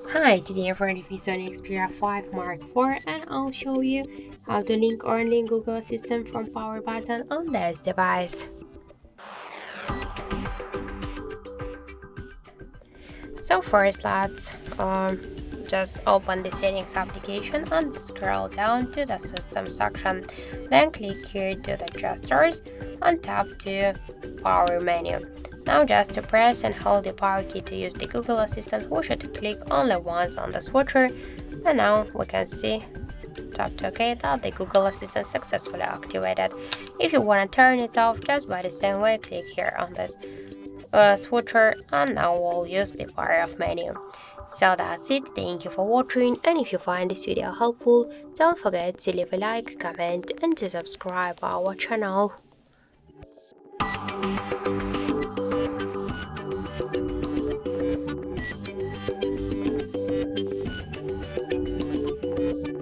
Hi, today I'm running the Sony Xperia 5 Mark IV and I'll show you how to link or unlink Google Assistant from power button on this device. So first let's just open the settings application and scroll down to the system section. Then click here to the gestures and tap to power menu. Now just to press and hold the power key to use the Google Assistant, we should click only once on the switcher, and now we can see tap to OK that the Google Assistant successfully activated. If you want to turn it off just by the same way, click here on this switcher, and now we'll use the power off menu. So that's it, thank you for watching, and if you find this video helpful, don't forget to leave a like, comment and to subscribe our channel.